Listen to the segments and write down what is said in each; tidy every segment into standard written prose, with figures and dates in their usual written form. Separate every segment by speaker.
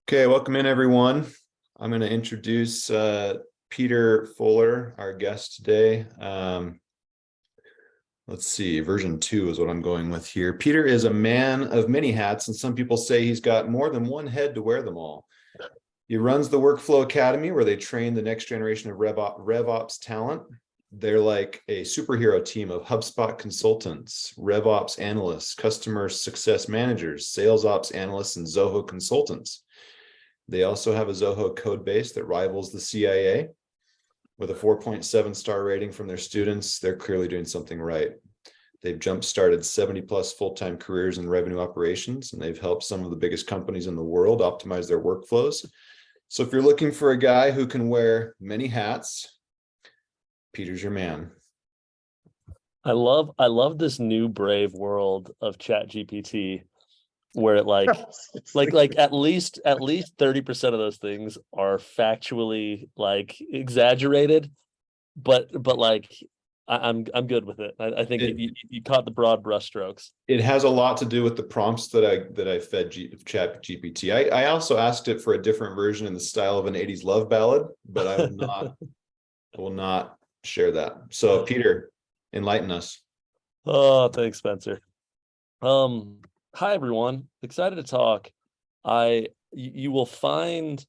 Speaker 1: Okay, welcome in everyone. I'm going to introduce Peter Fuller, our guest today. Let's see, version 2 is what I'm going with here. Peter is a man of many hats, and some people say he's got more than one head to wear them all. He runs the Workflow Academy, where they train the next generation of RevOps talent. They're like a superhero team of HubSpot consultants, RevOps analysts, customer success managers, sales ops analysts, and Zoho consultants. They also have a Zoho code base that rivals the CIA. With a 4.7 star rating from their students, they're clearly doing something right. They've jump-started 70 plus full-time careers in revenue operations, and they've helped some of the biggest companies in the world optimize their workflows. So if you're looking for a guy who can wear many hats, Peter's your man.
Speaker 2: I love this new brave world of ChatGPT where it like at least 30% of those things are factually like exaggerated, but like I'm good with it. I think you caught the broad brushstrokes.
Speaker 1: It has a lot to do with the prompts that I fed ChatGPT. I also asked it for a different version in the style of an 80s love ballad, but I will not share that. So Peter, enlighten us.
Speaker 2: Oh, thanks, Spencer. Hi everyone. Excited to talk. You will find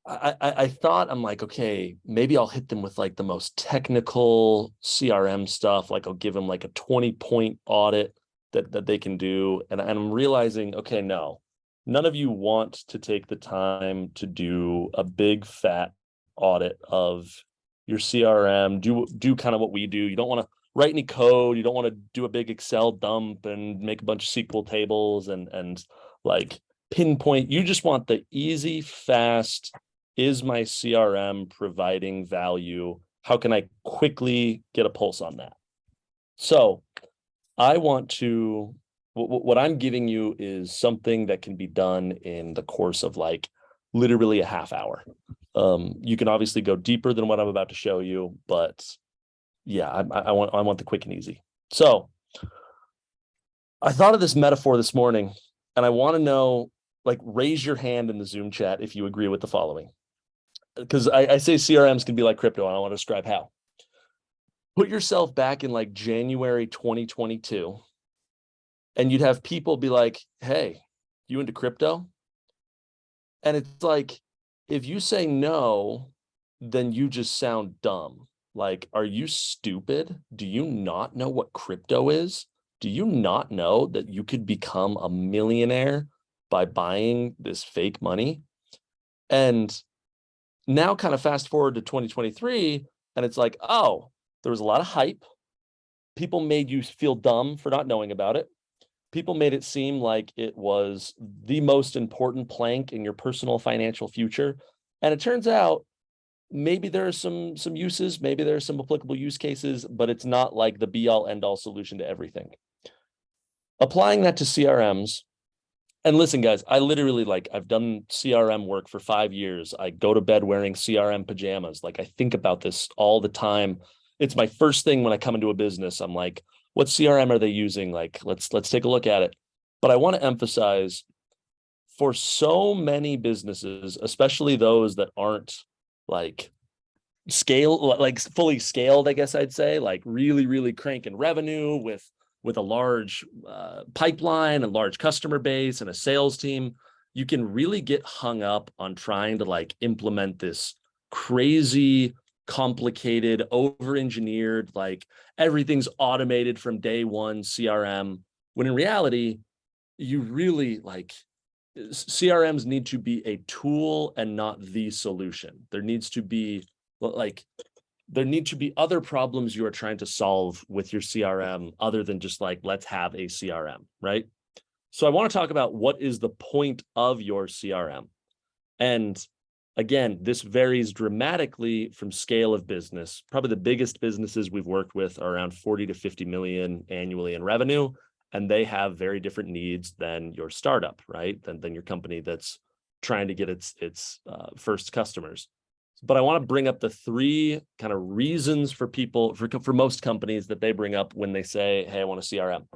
Speaker 2: I thought I'm like, okay, maybe I'll hit them with like the most technical CRM stuff. Like I'll give them like a 20-point audit that they can do. And I'm realizing, okay, no, none of you want to take the time to do a big fat audit of your CRM, do kind of what we do. You don't want to write any code. You don't want to do a big Excel dump and make a bunch of SQL tables and like pinpoint. You just want the easy, fast, is my CRM providing value? How can I quickly get a pulse on that? So I want to, what I'm giving you is something that can be done in the course of like literally a half hour. You can obviously go deeper than what I'm about to show you, but yeah, I want the quick and easy. So I thought of this metaphor this morning, and I want to know, like, raise your hand in the Zoom chat if you agree with the following. Because I say CRMs can be like crypto, and I want to describe how. Put yourself back in like January 2022, and you'd have people be like, hey, you into crypto? And it's like, if you say no, then you just sound dumb. Like, are you stupid? Do you not know what crypto is? Do you not know that you could become a millionaire by buying this fake money? And now kind of fast forward to 2023, and it's like, oh, there was a lot of hype. People made you feel dumb for not knowing about it. People made it seem like it was the most important plank in your personal financial future. And it turns out maybe there are some uses, maybe there are some applicable use cases, but it's not like the be all end all solution to everything. Applying that to CRMs, and listen, guys, I literally I've done CRM work for 5 years. I go to bed wearing CRM pajamas. Like I think about this all the time. It's my first thing when I come into a business. I'm like, what CRM are they using? Like, let's take a look at it. But I want to emphasize, for so many businesses, especially those that aren't like fully scaled, I guess I'd say, like really, really cranking revenue with a large pipeline, a large customer base, and a sales team, you can really get hung up on trying to like implement this crazy, complicated, over-engineered, like everything's automated from day one CRM, when in reality, you really CRMs need to be a tool and not the solution. There need to be other problems you are trying to solve with your CRM other than just like, let's have a CRM, right? So I want to talk about what is the point of your CRM. And again, this varies dramatically from scale of business. Probably the biggest businesses we've worked with are around 40 to 50 million annually in revenue. And they have very different needs than your startup, right? Than your company that's trying to get its first customers. But I want to bring up the 3 kind of reasons for people, for most companies, that they bring up when they say, hey, I want a CRM.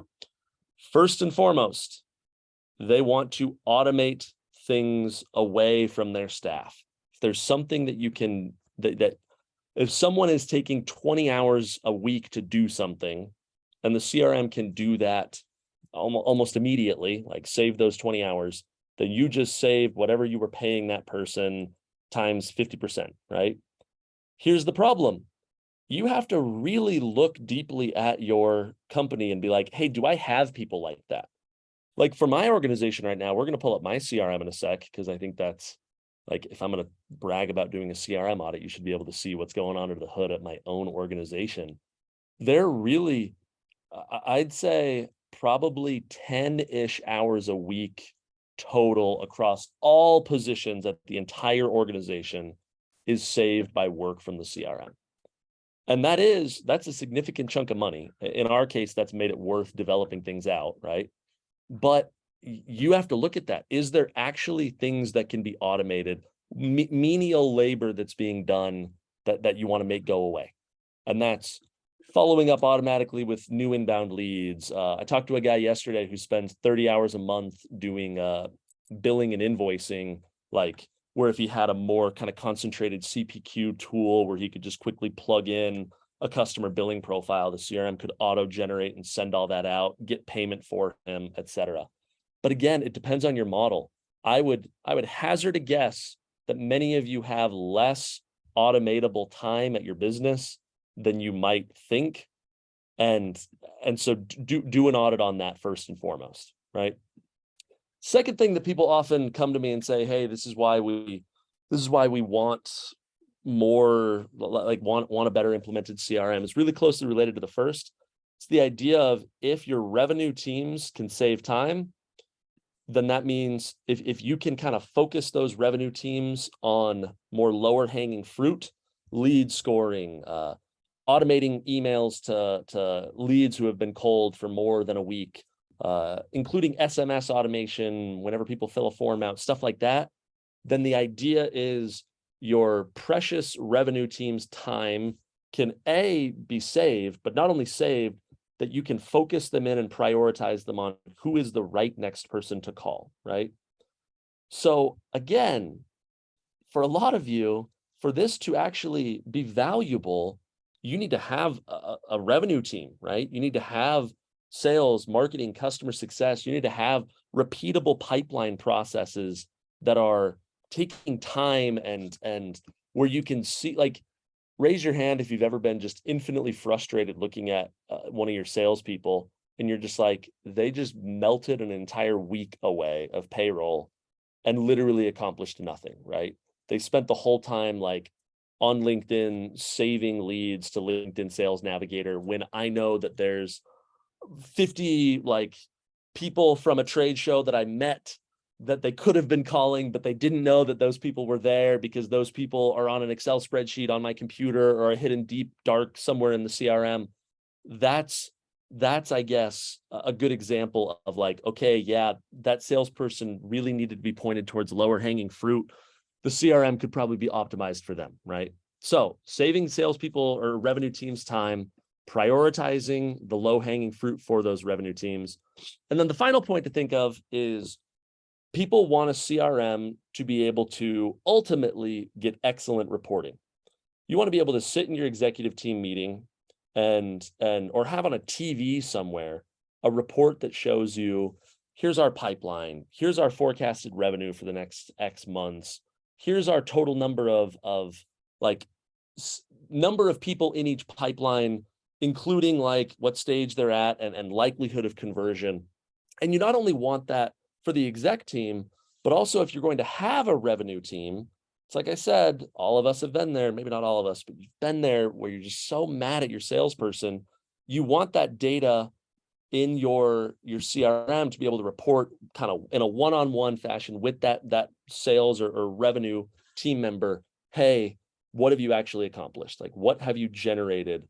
Speaker 2: First and foremost, they want to automate things away from their staff. If there's something that you can, that if someone is taking 20 hours a week to do something, and the CRM can do that almost immediately, like save those 20 hours, then you just saved whatever you were paying that person times 50%, right? Here's the problem. You have to really look deeply at your company and be like, hey, do I have people like that? Like for my organization right now, we're going to pull up my CRM in a sec, because I think that's like, if I'm going to brag about doing a CRM audit, you should be able to see what's going on under the hood at my own organization. They're really, I'd say probably 10-ish hours a week total across all positions at the entire organization is saved by work from the CRM. And that's a significant chunk of money. In our case, that's made it worth developing things out, right? But you have to look at that. Is there actually things that can be automated, menial labor that's being done that you want to make go away? And that's following up automatically with new inbound leads. I talked to a guy yesterday who spends 30 hours a month doing billing and invoicing, like where if he had a more kind of concentrated CPQ tool where he could just quickly plug in a customer billing profile, the CRM could auto generate and send all that out, get payment for him, etc. But again, it depends on your model. I would hazard a guess that many of you have less automatable time at your business than you might think. And so do an audit on that first and foremost, right? Second thing that people often come to me and say, hey, this is why we want more, like want a better implemented CRM. It's really closely related to the first. It's the idea of, if your revenue teams can save time, then that means if you can kind of focus those revenue teams on more lower hanging fruit, lead scoring, automating emails to leads who have been cold for more than a week, including SMS automation whenever people fill a form out, stuff like that, then the idea is your precious revenue team's time can be saved, but not only saved, that you can focus them in and prioritize them on who is the right next person to call, right? So again, for a lot of you, for this to actually be valuable, you need to have a revenue team, right? You need to have sales, marketing, customer success. You need to have repeatable pipeline processes that are taking time and where you can see, like, raise your hand if you've ever been just infinitely frustrated looking at one of your salespeople and you're just like, they just melted an entire week away of payroll and literally accomplished nothing, right? They spent the whole time like on LinkedIn saving leads to LinkedIn Sales Navigator, when I know that there's 50 like people from a trade show that I met that they could have been calling, but they didn't know that those people were there because those people are on an Excel spreadsheet on my computer or a hidden deep dark somewhere in the CRM. That's, I guess, a good example of like, okay, yeah, that salesperson really needed to be pointed towards lower hanging fruit. The CRM could probably be optimized for them, right? So saving salespeople or revenue teams time, prioritizing the low hanging fruit for those revenue teams. And then the final point to think of is, people want a CRM to be able to ultimately get excellent reporting. You want to be able to sit in your executive team meeting or have on a TV somewhere a report that shows you, here's our pipeline, here's our forecasted revenue for the next X months, here's our total number of number of people in each pipeline, including like what stage they're at and likelihood of conversion. And you not only want that for the exec team, but also if you're going to have a revenue team, it's like I said, all of us have been there, maybe not all of us, but you've been there where you're just so mad at your salesperson. You want that data in your CRM to be able to report kind of in a one-on-one fashion with that sales or revenue team member. Hey, what have you actually accomplished? Like, what have you generated?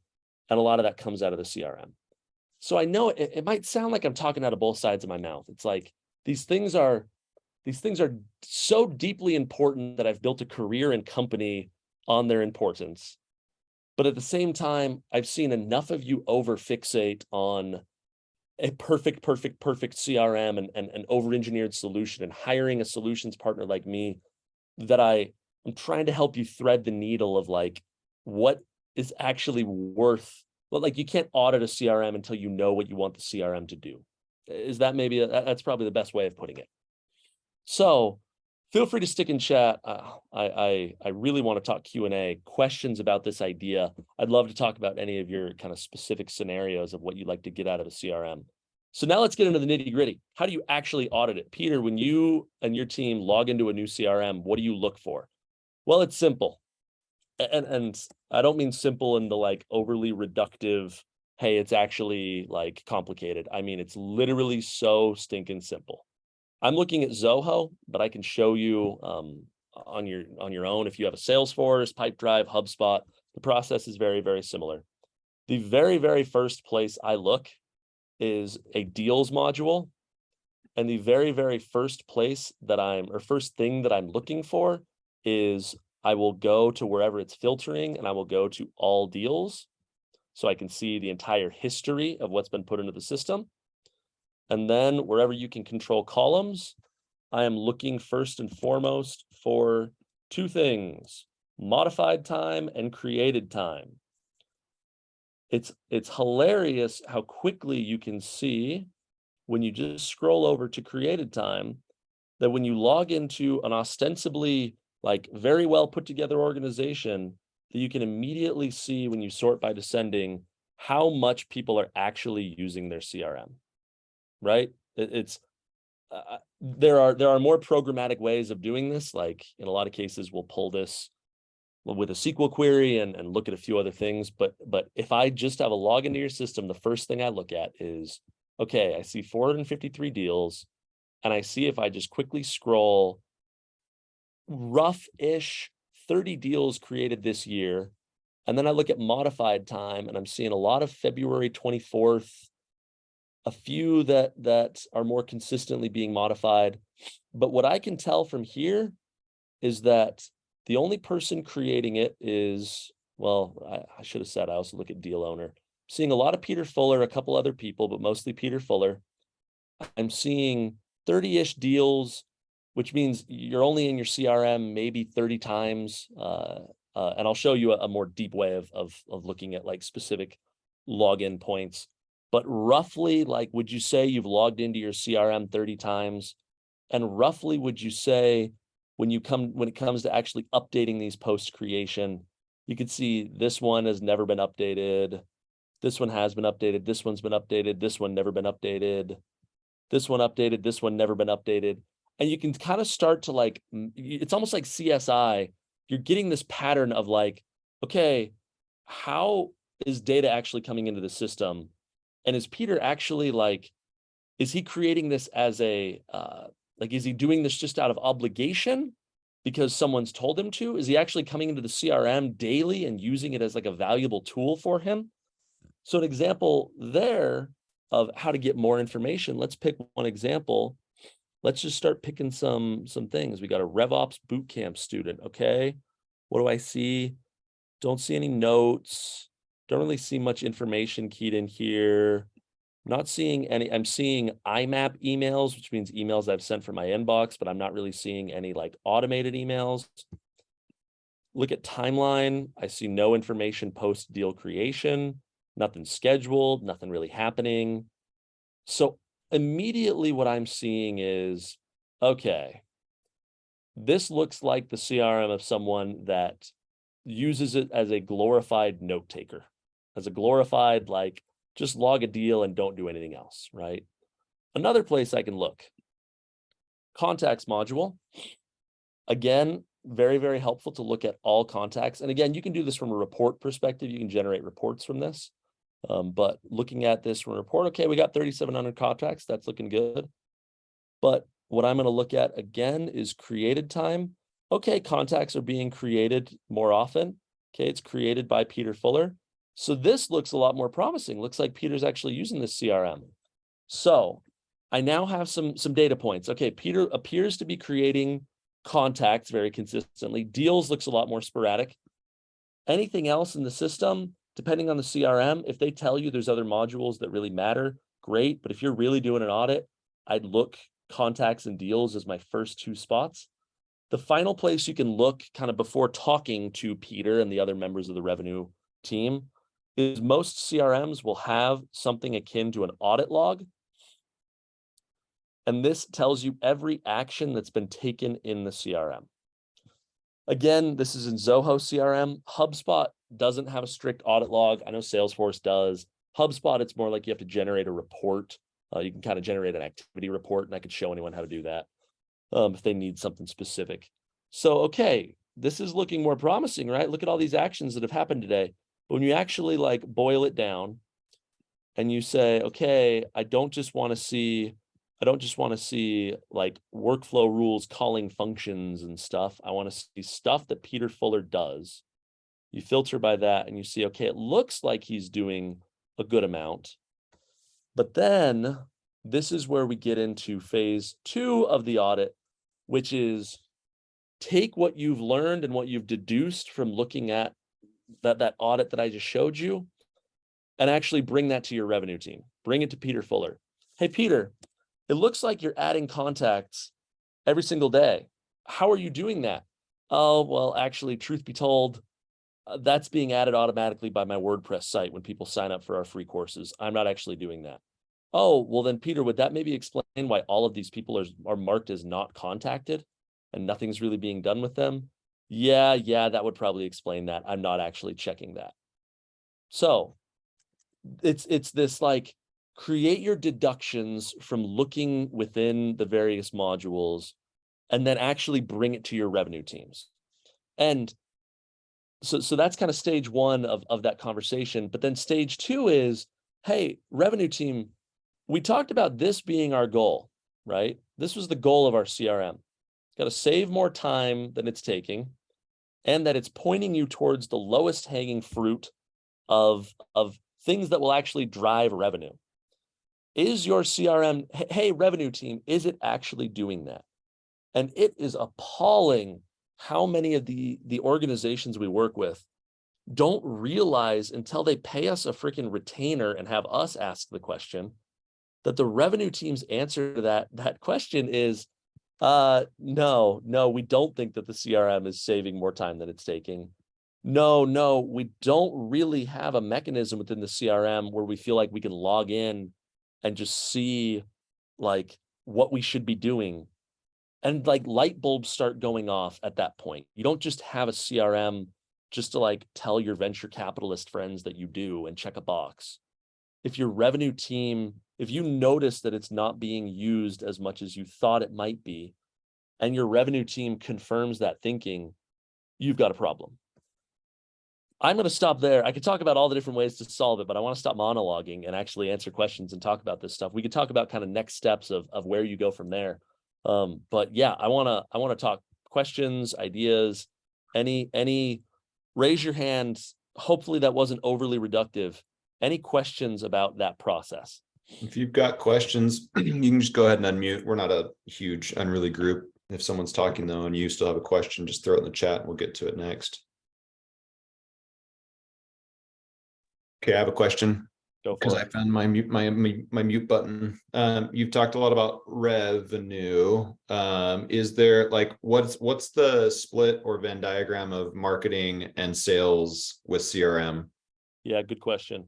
Speaker 2: And a lot of that comes out of the CRM. So I know it might sound like I'm talking out of both sides of my mouth. It's like, these things are so deeply important that I've built a career and company on their importance. But at the same time, I've seen enough of you over fixate on a perfect CRM and an over-engineered solution, and hiring a solutions partner like me, that I'm trying to help you thread the needle of like what is actually worth. Well, like you can't audit a CRM until you know what you want the CRM to do. Is that maybe that's probably the best way of putting it. So feel free to stick in chat. I really want to talk Q&A, questions about this idea. I'd love to talk about any of your kind of specific scenarios of what you'd like to get out of a CRM. So now let's get into the nitty gritty. How do you actually audit it? Peter, when you and your team log into a new CRM, what do you look for? Well, it's simple. And I don't mean simple in the like overly reductive, hey, it's actually like complicated. I mean, it's literally so stinking simple. I'm looking at Zoho, but I can show you on your own. If you have a Salesforce, Pipedrive, HubSpot, the process is very, very similar. The very, very first place I look is a deals module. And the very, very first place that first thing that I'm looking for is I will go to wherever it's filtering and I will go to all deals. So I can see the entire history of what's been put into the system. And then wherever you can control columns, I am looking first and foremost for two things: modified time and created time. It's hilarious how quickly you can see when you just scroll over to created time that when you log into an ostensibly like very well put together organization, that you can immediately see when you sort by descending how much people are actually using their CRM. Right? There are more programmatic ways of doing this. Like in a lot of cases, we'll pull this with a SQL query and look at a few other things. But if I just have a login to your system, the first thing I look at is, okay, I see 453 deals, and I see if I just quickly scroll, rough-ish 30 deals created this year, and then I look at modified time, and I'm seeing a lot of February 24th, a few that are more consistently being modified. But what I can tell from here is that the only person creating it is, well, I should have said, I also look at deal owner. I'm seeing a lot of Peter Fuller, a couple other people, but mostly Peter Fuller. I'm seeing 30-ish deals, which means you're only in your CRM maybe 30 times. And I'll show you a more deep way of looking at like specific login points. But roughly, like, would you say you've logged into your CRM 30 times? And roughly, would you say when it comes to actually updating these post creation, you could see this one has never been updated. This one has been updated. This one's been updated. This one never been updated. This one updated. This one never been updated. And you can kind of start to like, it's almost like CSI. You're getting this pattern of like, okay, how is data actually coming into the system? And is Peter actually like, is he creating this as a, is he doing this just out of obligation because someone's told him to? Is he actually coming into the CRM daily and using it as like a valuable tool for him? So an example there of how to get more information, let's pick one example. Let's just start picking some things. We got a RevOps bootcamp student, okay? What do I see? Don't see any notes. Don't really see much information keyed in here. Not seeing any, I'm seeing IMAP emails, which means emails I've sent from my inbox, but I'm not really seeing any like automated emails. Look at timeline. I see no information post deal creation, nothing scheduled, nothing really happening. So immediately what I'm seeing is, okay, this looks like the CRM of someone that uses it as a glorified note taker, as a glorified, like, just log a deal and don't do anything else, right? Another place I can look, contacts module. Again, very, very helpful to look at all contacts. And again, you can do this from a report perspective. You can generate reports from this. But looking at this from a report, okay, we got 3,700 contacts. That's looking good. But what I'm going to look at again is created time. Okay, contacts are being created more often. Okay, it's created by Peter Fuller. So this looks a lot more promising. Looks like Peter's actually using this CRM. So I now have some data points. Okay, Peter appears to be creating contacts very consistently. Deals looks a lot more sporadic. Anything else in the system, depending on the CRM, if they tell you there's other modules that really matter, great. But if you're really doing an audit, I'd look contacts and deals as my first 2 spots. The final place you can look kind of before talking to Peter and the other members of the revenue team is most CRMs will have something akin to an audit log. And this tells you every action that's been taken in the CRM. Again, this is in Zoho CRM. HubSpot doesn't have a strict audit log. I know Salesforce does. HubSpot, it's more like you have to generate a report. You can kind of generate an activity report, and I could show anyone how to do that if they need something specific. So, okay, this is looking more promising, right? Look at all these actions that have happened today. But when you actually like boil it down and you say, okay, I don't just want to see like workflow rules calling functions and stuff. I want to see stuff that Peter Fuller does. You filter by that and you see, okay, it looks like he's doing a good amount. But then this is where we get into phase 2 of the audit, which is take what you've learned and what you've deduced from looking at that audit that I just showed you and actually bring that to your revenue team. Bring it to Peter Fuller. Hey, Peter, it looks like you're adding contacts every single day. How are you doing that? Oh, well, actually, truth be told, that's being added automatically by my WordPress site when people sign up for our free courses. I'm not actually doing that. Oh, well then, Peter, would that maybe explain why all of these people are marked as not contacted and nothing's really being done with them? Yeah, that would probably explain that. I'm not actually checking that. So it's this like, create your deductions from looking within the various modules and then actually bring it to your revenue teams. And so that's kind of stage 1 of that conversation. But then stage 2 is, hey, revenue team, we talked about this being our goal, right? This was the goal of our CRM. It's got to save more time than it's taking, and that it's pointing you towards the lowest hanging fruit of things that will actually drive revenue. Is your CRM, hey, revenue team, is it actually doing that? And it is appalling how many of the organizations we work with don't realize until they pay us a freaking retainer and have us ask the question that the revenue team's answer to that question is, no, we don't think that the CRM is saving more time than it's taking. No, we don't really have a mechanism within the CRM where we feel like we can log in and just see like what we should be doing. And like light bulbs start going off at that point. You don't just have a CRM just to like tell your venture capitalist friends that you do and check a box. If your revenue team, if you notice that it's not being used as much as you thought it might be, and your revenue team confirms that thinking, you've got a problem. I'm going to stop there. I could talk about all the different ways to solve it, but I want to stop monologuing and actually answer questions and talk about this stuff. We could talk about kind of next steps of where you go from there. But yeah, I want to talk questions, ideas, any raise your hand. Hopefully that wasn't overly reductive. Any questions about that process?
Speaker 1: If you've got questions, you can just go ahead and unmute. We're not a huge unruly group. If someone's talking though, and you still have a question, just throw it in the chat and we'll get to it next. Okay, I have a question. Because I found my mute button. You've talked a lot about revenue. Is there like what's the split or Venn diagram of marketing and sales with CRM?
Speaker 2: Yeah, good question.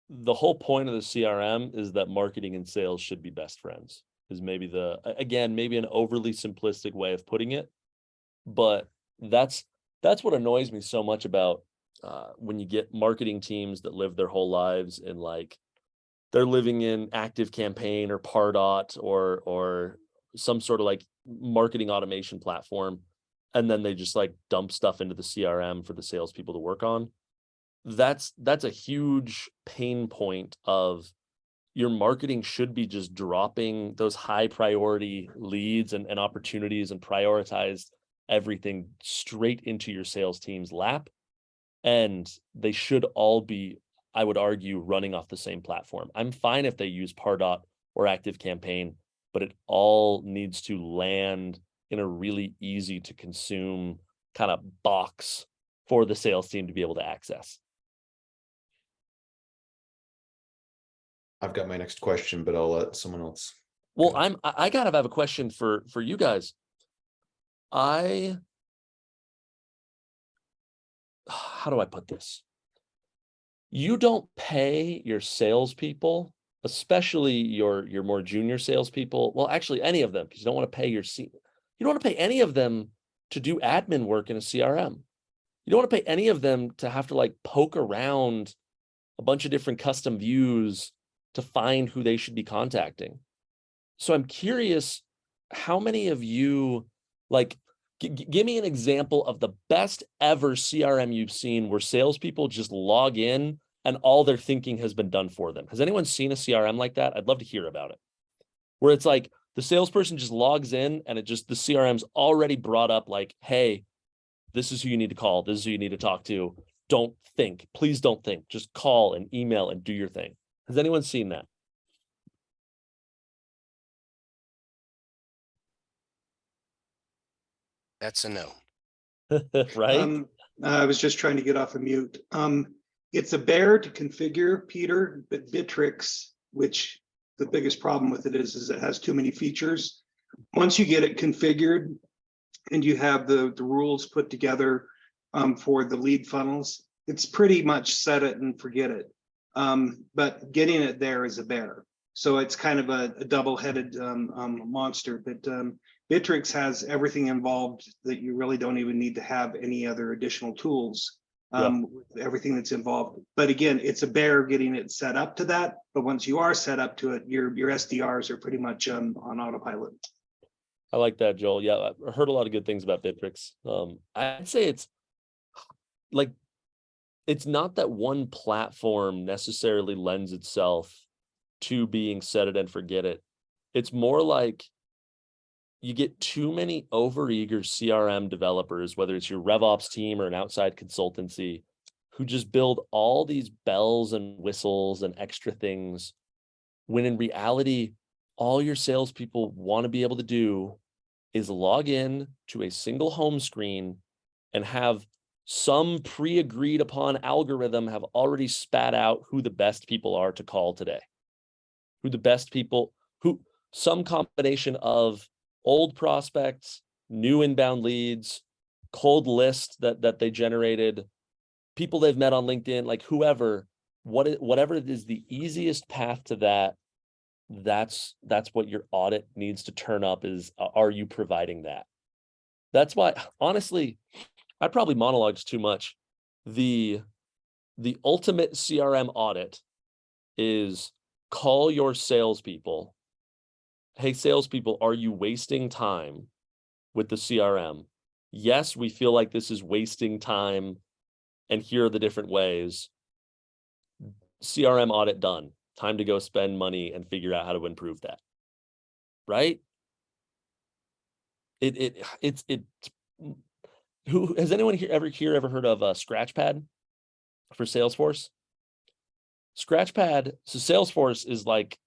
Speaker 2: The whole point of the CRM is that marketing and sales should be best friends. Is maybe maybe an overly simplistic way of putting it, but that's what annoys me so much about when you get marketing teams that live their whole lives in like they're living in Active Campaign or Pardot or some sort of like marketing automation platform, and then they just like dump stuff into the CRM for the salespeople to work on. That's a huge pain point of your marketing should be just dropping those high priority leads and opportunities and prioritize everything straight into your sales team's lap. And they should all be, I would argue, running off the same platform. I'm fine if they use Pardot or Active Campaign, but it all needs to land in a really easy to consume kind of box for the sales team to be able to access.
Speaker 1: I've got my next question, but I'll let someone else.
Speaker 2: Well,
Speaker 1: go.
Speaker 2: I kind of have a question for you guys. How do I put this? You don't pay your salespeople, especially your more junior salespeople. Well, actually, any of them, because you don't want to pay you don't want to pay any of them to do admin work in a CRM. You don't want to pay any of them to have to like poke around a bunch of different custom views to find who they should be contacting. So I'm curious, how many of you, like, give me an example of the best ever CRM you've seen where salespeople just log in and all their thinking has been done for them. Has anyone seen a CRM like that? I'd love to hear about it. Where it's like the salesperson just logs in and the CRM's already brought up like, hey, this is who you need to call. This is who you need to talk to. Don't think. Please don't think. Just call and email and do your thing. Has anyone seen that?
Speaker 3: That's a no.
Speaker 2: Right?
Speaker 4: I was just trying to get off of mute. It's a bear to configure, Peter, but Bittrex, which the biggest problem with it is it has too many features. Once you get it configured and you have the rules put together for the lead funnels, it's pretty much set it and forget it. But getting it there is a bear. So it's kind of a double-headed monster. But Bittrex has everything involved that you really don't even need to have any other additional tools. With everything that's involved. But again, it's a bear getting it set up to that. But once you are set up to it, your SDRs are pretty much on autopilot.
Speaker 2: I like that, Joel. Yeah, I heard a lot of good things about Bittrex. I'd say it's like, it's not that one platform necessarily lends itself to being set it and forget it. It's more like you get too many overeager CRM developers, whether it's your RevOps team or an outside consultancy, who just build all these bells and whistles and extra things, when in reality, all your salespeople want to be able to do is log in to a single home screen and have some pre-agreed upon algorithm have already spat out who the best people are to call today. Who the best people, who some combination of old prospects, new inbound leads, cold list that they generated, people they've met on LinkedIn, like whoever, whatever is the easiest path to that, that's what your audit needs to turn up is, are you providing that? That's why, honestly, I probably monologued too much. The ultimate CRM audit is call your salespeople. Hey, salespeople, are you wasting time with the CRM? Yes, we feel like this is wasting time, and here are the different ways. CRM audit done. Time to go spend money and figure out how to improve that. Right? It's who has anyone here ever heard of Scratchpad for Salesforce? Scratchpad, so Salesforce is like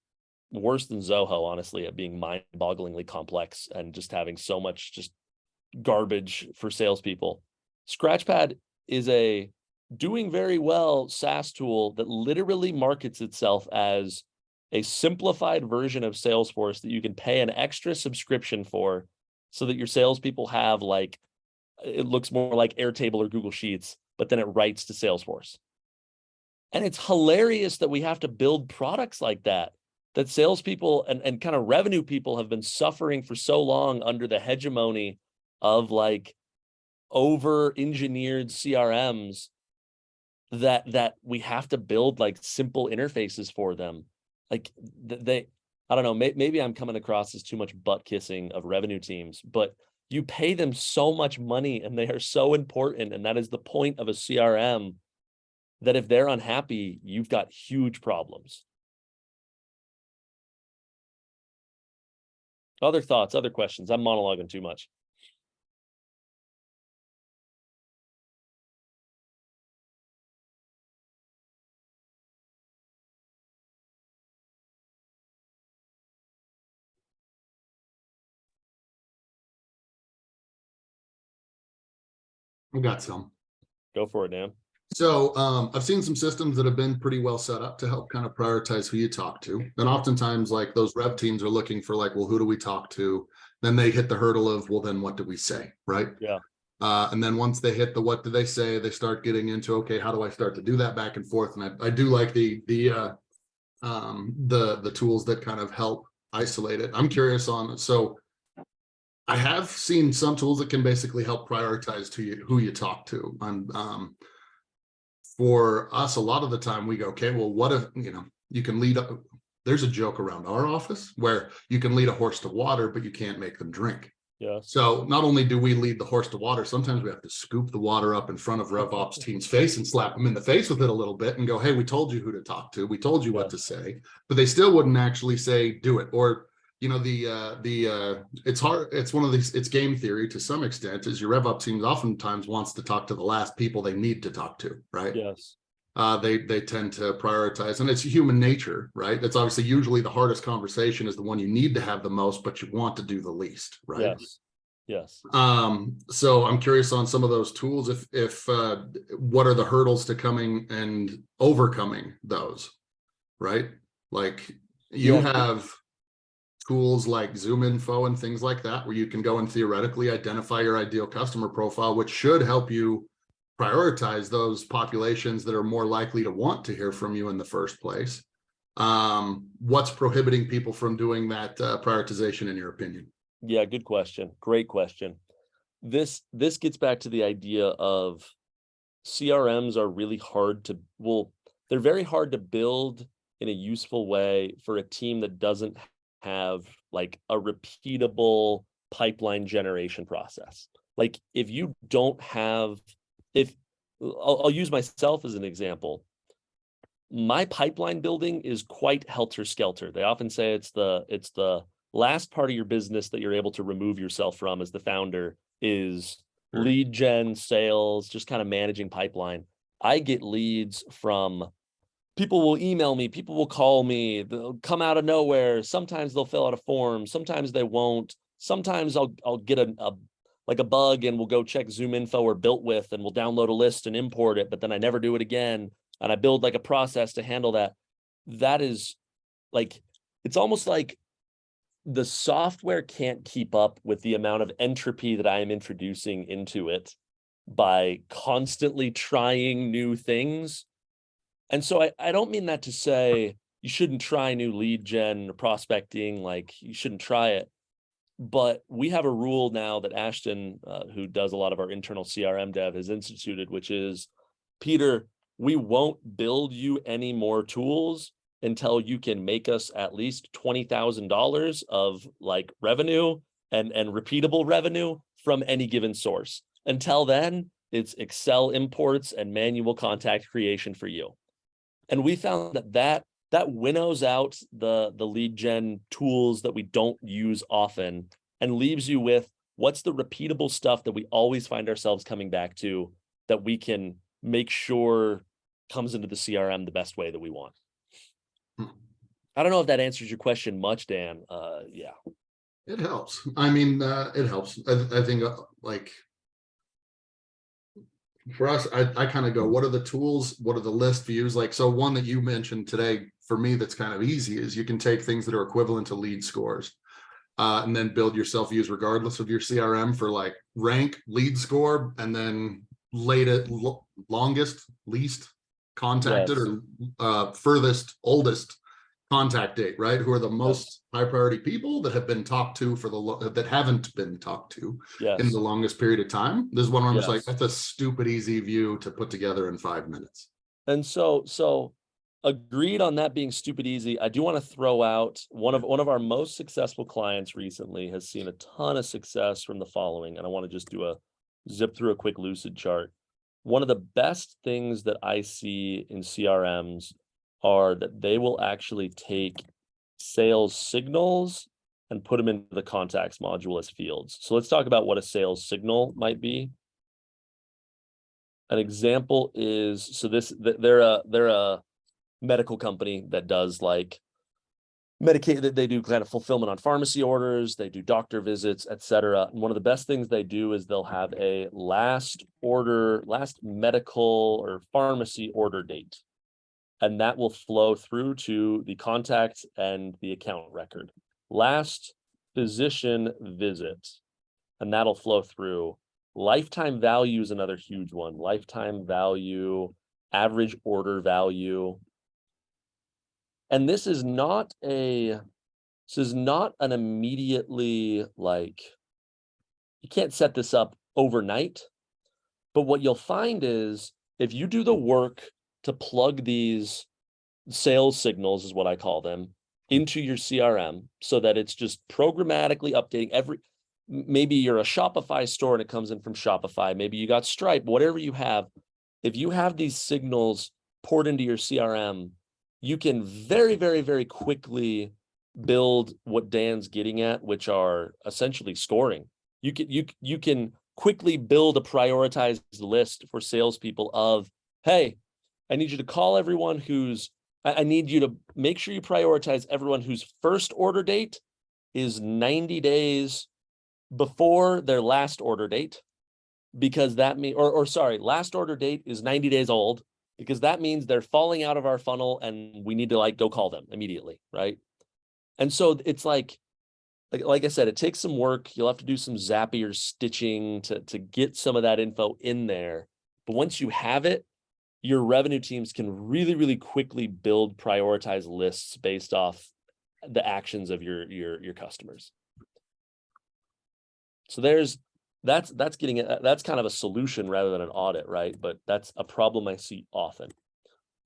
Speaker 2: worse than Zoho, honestly, at being mind-bogglingly complex and just having so much just garbage for salespeople. Scratchpad is a doing very well SaaS tool that literally markets itself as a simplified version of Salesforce that you can pay an extra subscription for so that your salespeople have like, it looks more like Airtable or Google Sheets, but then it writes to Salesforce. And it's hilarious that we have to build products like that salespeople and kind of revenue people have been suffering for so long under the hegemony of like over-engineered CRMs that we have to build like simple interfaces for them. Like I don't know, maybe I'm coming across as too much butt kissing of revenue teams, but you pay them so much money and they are so important. And that is the point of a CRM, that if they're unhappy, you've got huge problems. Other thoughts, other questions? I'm monologuing too much.
Speaker 5: I got some.
Speaker 2: Go for it, Dan.
Speaker 3: So I've seen some systems that have been pretty well set up to help kind of prioritize who you talk to. And oftentimes like those rev teams are looking for like, well, who do we talk to? Then they hit the hurdle of, well, then what do we say? Right.
Speaker 2: Yeah.
Speaker 3: And then once they hit the what do they say, they start getting into, okay, how do I start to do that back and forth? And I do like the tools that kind of help isolate it. I'm curious on, so I have seen some tools that can basically help prioritize who you talk to. For us, a lot of the time we go, okay, well, what if, you can lead up. There's a joke around our office where you can lead a horse to water, but you can't make them drink.
Speaker 2: Yeah.
Speaker 3: So not only do we lead the horse to water, sometimes we have to scoop the water up in front of RevOps team's face and slap them in the face with it a little bit and go, hey, we told you who to talk to. We told you what to say, but they still wouldn't actually say, do it. Or, it's hard. It's one of these, it's game theory to some extent, is your RevOps team oftentimes wants to talk to the last people they need to talk to, right?
Speaker 2: Yes.
Speaker 3: They tend to prioritize, and it's human nature, right? It's obviously usually the hardest conversation is the one you need to have the most, but you want to do the least, right?
Speaker 2: Yes.
Speaker 3: So I'm curious on some of those tools, if what are the hurdles to coming and overcoming those, right? Like you have tools like Zoom Info and things like that, where you can go and theoretically identify your ideal customer profile, which should help you prioritize those populations that are more likely to want to hear from you in the first place. What's prohibiting people from doing that prioritization, in your opinion?
Speaker 2: Yeah, good question. Great question. This gets back to the idea of CRMs are really hard to, they're very hard to build in a useful way for a team that doesn't have like a repeatable pipeline generation process. Like if you don't have, I'll use myself as an example. My pipeline building is quite helter-skelter. They often say it's the last part of your business that you're able to remove yourself from as the founder is lead gen, sales, just kind of managing pipeline. I get leads from people will email me, people will call me, they'll come out of nowhere. Sometimes they'll fill out a form, sometimes they won't. Sometimes I'll get a bug and we'll go check Zoom Info or Built With and we'll download a list and import it, but then I never do it again. And I build like a process to handle that. That is like, it's almost like the software can't keep up with the amount of entropy that I am introducing into it by constantly trying new things. And so I don't mean that to say you shouldn't try new lead gen or prospecting, like you shouldn't try it. But we have a rule now that Ashton, who does a lot of our internal CRM dev, has instituted, which is, Peter, we won't build you any more tools until you can make us at least $20,000 of like revenue and repeatable revenue from any given source. Until then, it's Excel imports and manual contact creation for you. And we found that winnows out the lead gen tools that we don't use often and leaves you with what's the repeatable stuff that we always find ourselves coming back to that we can make sure comes into the CRM the best way that we want. I don't know if that answers your question much, Dan. Yeah.
Speaker 3: It helps. I mean, it helps. I think like for us, I kind of go, what are the tools? What are the list views? Like, so one that you mentioned today for me that's kind of easy is you can take things that are equivalent to lead scores and then build your self views regardless of your CRM for like rank, lead score, and then longest, least contacted, or furthest, oldest contact date, right? Who are the most high priority people that have been talked to that haven't been talked to in the longest period of time. This is one where I'm just like, that's a stupid easy view to put together in 5 minutes.
Speaker 2: And so agreed on that being stupid easy. I do want to throw out one of our most successful clients recently has seen a ton of success from the following, and I want to just do a zip through a quick lucid chart. One of the best things that I see in CRMs are that they will actually take sales signals and put them into the contacts module as fields. So let's talk about what a sales signal might be. An example is, so they're a medical company that does like Medicaid, they do kind of fulfillment on pharmacy orders, they do doctor visits, etc. And one of the best things they do is they'll have a last medical or pharmacy order date. And that will flow through to the contact and the account record. Last physician visit, and that'll flow through. Lifetime value is another huge one. Lifetime value, average order value. And this is not an immediately, like, you can't set this up overnight, but what you'll find is if you do the work to plug these sales signals, is what I call them, into your CRM so that it's just programmatically updating maybe you're a Shopify store and it comes in from Shopify, maybe you got Stripe, whatever you have. If you have these signals poured into your CRM, you can very, very, very quickly build what Dan's getting at, which are essentially scoring. You can quickly build a prioritized list for salespeople of, hey, I need you to call everyone I need you to make sure you prioritize everyone whose first order date is 90 days before their last order date, because that means, last order date is 90 days old, because that means they're falling out of our funnel and we need to like go call them immediately, right? And so it's like I said, it takes some work. You'll have to do some Zapier stitching to get some of that info in there. But once you have it, your revenue teams can really, really quickly build prioritized lists based off the actions of your customers. So that's kind of a solution rather than an audit, right? But that's a problem I see often.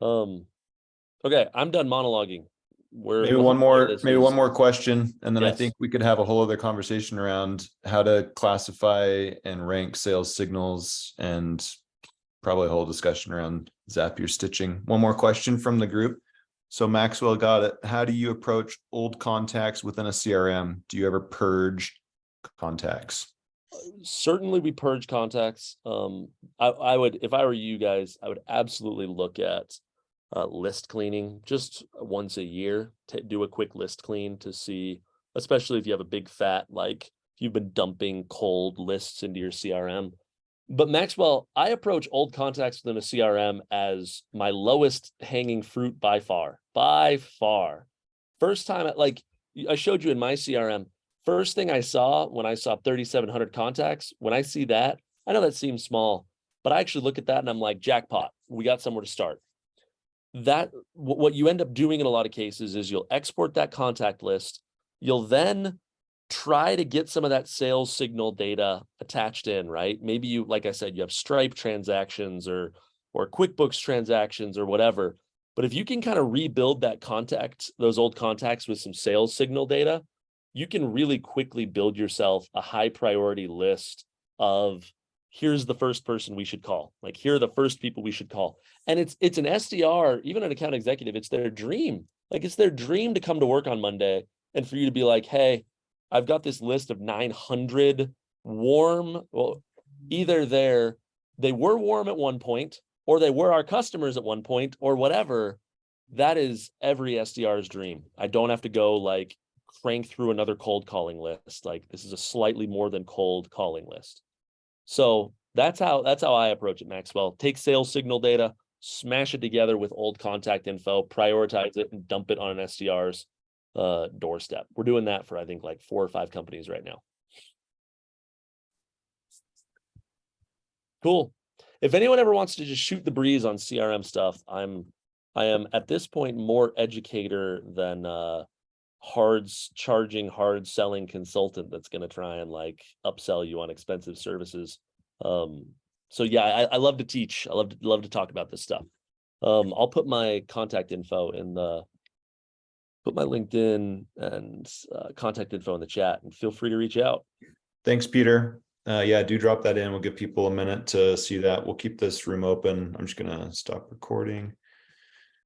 Speaker 2: Okay, I'm done monologuing.
Speaker 1: Maybe one more question, and then
Speaker 2: Yes.
Speaker 1: I think we could have a whole other conversation around how to classify and rank sales signals, and probably a whole discussion around Zapier stitching. One more question from the group. So Maxwell got it. How do you approach old contacts within a CRM? Do you ever purge contacts?
Speaker 2: Certainly we purge contacts. I would, if I were you guys, I would absolutely look at list cleaning just once a year to do a quick list clean to see, especially if you have a big fat, like you've been dumping cold lists into your CRM. But Maxwell, I approach old contacts within a CRM as my lowest hanging fruit by far. First time, I showed you in my CRM, first thing I saw when I saw 3,700 contacts, when I see that, I know that seems small, but I actually look at that and I'm like, jackpot, we got somewhere to start. What you end up doing in a lot of cases is you'll export that contact list. You'll then try to get some of that sales signal data attached in, right? Maybe you, like I said, you have Stripe transactions or QuickBooks transactions or whatever. But if you can kind of rebuild those old contacts with some sales signal data, you can really quickly build yourself a high priority list of, here's the first person we should call. Like, here are the first people we should call. And it's an SDR, even an account executive, it's their dream. Like, it's their dream to come to work on Monday and for you to be like, hey, I've got this list of 900 warm, well, either they were warm at one point, or they were our customers at one point, or whatever. That is every SDR's dream. I don't have to go like crank through another cold calling list. Like, this is a slightly more than cold calling list. So that's how I approach it, Maxwell. Take sales signal data, smash it together with old contact info, prioritize it, and dump it on an SDR's doorstep. We're doing that for, I think, like 4 or 5 companies right now. Cool. If anyone ever wants to just shoot the breeze on CRM stuff, I am at this point more educator than hard selling consultant that's going to try and like upsell you on expensive services. So yeah, I love to teach. I love to talk about this stuff. I'll put my contact info put my LinkedIn and contact info in the chat, and feel free to reach out.
Speaker 1: Thanks, Peter. Yeah, do drop that in. We'll give people a minute to see that. We'll keep this room open. I'm just going to stop recording.